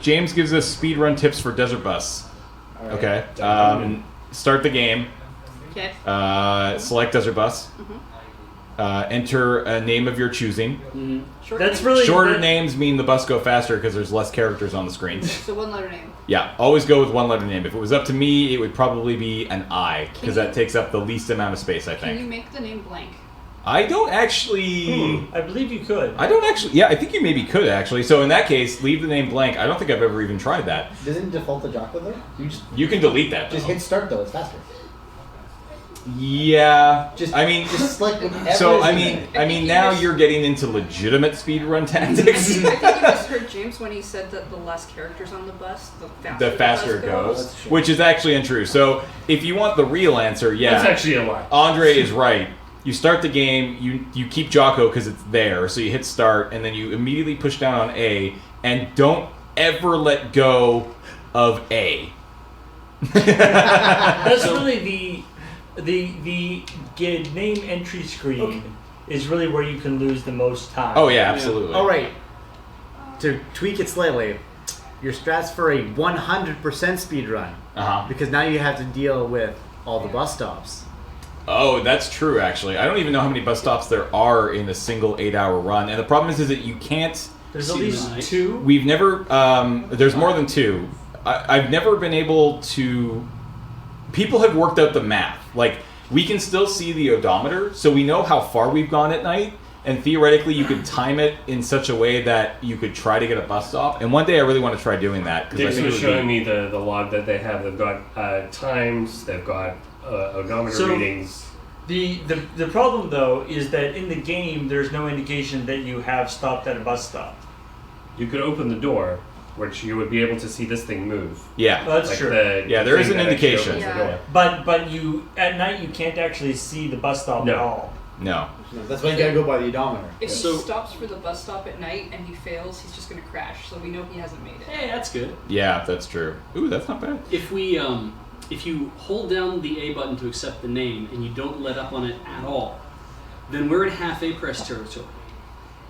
James gives us speedrun tips for Desert Bus. Right. Okay. Start the game. Okay. Select Desert Bus. Enter a name of your choosing. That's really shorter names mean the bus go faster because there's less characters on the screen. So one-letter name. Yeah, always go with one-letter name. If it was up to me, it would probably be an I because that takes up the least amount of space. I think. Can you make the name blank? I don't actually. I believe you could. I don't actually. Yeah, I think you maybe could actually. So in that case, leave the name blank. I don't think I've ever even tried that. Doesn't it default to Jocko though? You can delete that. Just hit start though. It's faster. Yeah. Just So select I mean, now you're getting into legitimate speedrun tactics. I think you misheard James when he said that the less characters on the bus, the faster it goes, which is actually untrue. So if you want the real answer, that's actually a lie. Andre is right. You start the game, you keep Jocko because it's there, so you hit start, and then you immediately push down on A, and don't ever let go of A. That's really the name entry screen is really where you can lose the most time. Oh yeah, absolutely. All right. To tweak it slightly, your strats for a 100% speedrun, because now you have to deal with all the bus stops. Oh, that's true, actually. I don't even know how many bus stops there are in a single 8-hour run. And the problem is that you can't... There's at least 2? We've never... there's more than 2. I've never been able to... People have worked out the math. Like, we can still see the odometer, so we know how far we've gone at night. And theoretically, you could time it in such a way that you could try to get a bus stop. And one day I really want to try doing that. Dix was showing me the log that they have. They've got times, they've got... odometer readings. The problem though is that in the game there's no indication that you have stopped at a bus stop. You could open the door, which you would be able to see this thing move. Yeah, that's true. There is an indication. But you at night you can't actually see the bus stop at all. No. That's why you gotta go by the odometer. If he stops for the bus stop at night and he fails, he's just gonna crash. So we know he hasn't made it. Hey, that's good. Yeah, that's true. Ooh, that's not bad. If you hold down the A button to accept the name and you don't let up on it at all, then we're in half A press territory.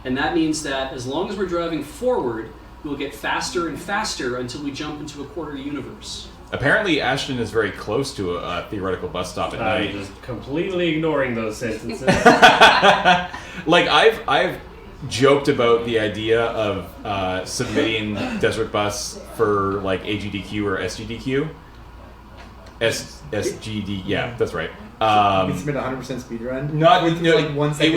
And that means that as long as we're driving forward, we'll get faster and faster until we jump into a quarter universe. Apparently Ashton is very close to a theoretical bus stop at night. I'm just completely ignoring those sentences. Like, I've joked about the idea of submitting Desert Bus for, like, AGDQ or SGDQ. SGD, yeah, that's right. You can submit 100% speedrun. Not with like 1 second. It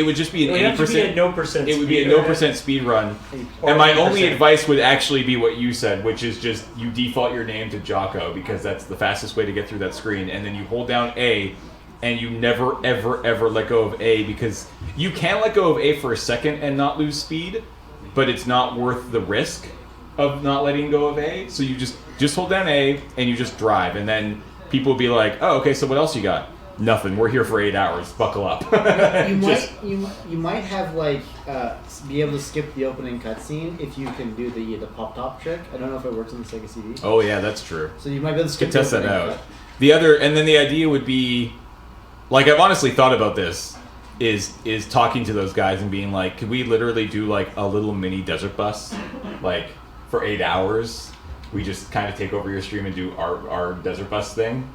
would just be an 80%. It would be a no percent speed run. And my only advice would actually be what you said, which is just you default your name to Jocko because that's the fastest way to get through that screen, and then you hold down A, and you never ever ever let go of A because you can let go of A for a second and not lose speed, but it's not worth the risk of not letting go of A. So you just hold down A and you just drive, and then people will be like, "Oh, okay. So what else you got?" Nothing. We're here for 8 hours. Buckle up. You might have like be able to skip the opening cutscene if you can do the pop top trick. I don't know if it works on the Sega CD. Oh yeah, that's true. So you might be able to skip. Test that out. And then the idea would be, like, I've honestly thought about this. Is talking to those guys and being like, could we literally do like a little mini Desert Bus, like for 8 hours? We just kind of take over your stream and do our Desert Bus thing.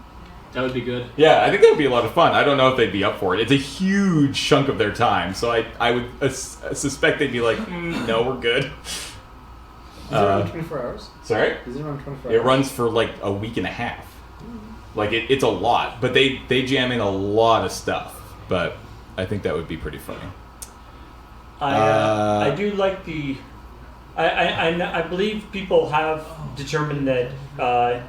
That would be good. Yeah, I think that would be a lot of fun. I don't know if they'd be up for it. It's a huge chunk of their time, so I would suspect they'd be like, no, we're good. Is it around 24 hours? Sorry? Is it around 24 hours? It runs for like a week and a half. Like, it's a lot, but they jam in a lot of stuff. But I think that would be pretty funny. I do like the... I believe people have determined that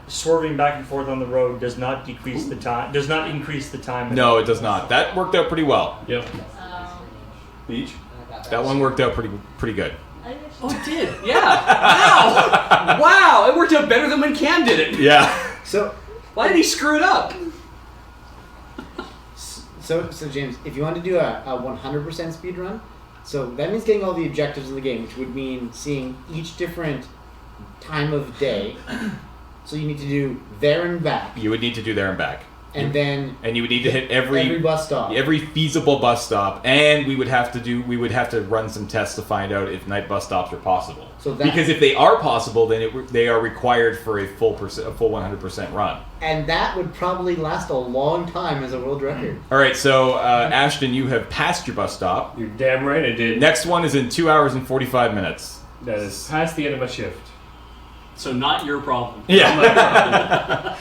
swerving back and forth on the road does not decrease the time. Does not increase the time. No, it does not. That worked out pretty well. Yep. Beach. That one worked out pretty good. Oh, it did. Yeah. Wow. Wow. It worked out better than when Cam did it. Yeah. So why did he screw it up? So James, if you want to do a 100% speed run. So that means getting all the objectives in the game, which would mean seeing each different time of day. So you need to do there and back. You would need to do there and back. and then And you would need to hit every bus stop. every feasible bus stop, and we would have to run some tests to find out if night bus stops are possible. Because if they are possible, then they are required for a full 100% run. And that would probably last a long time as a world record. All right, so Ashton, you have passed your bus stop. You're damn right I did. Next one is in 2 hours and 45 minutes. That is past the end of my shift. So not your problem. Yeah.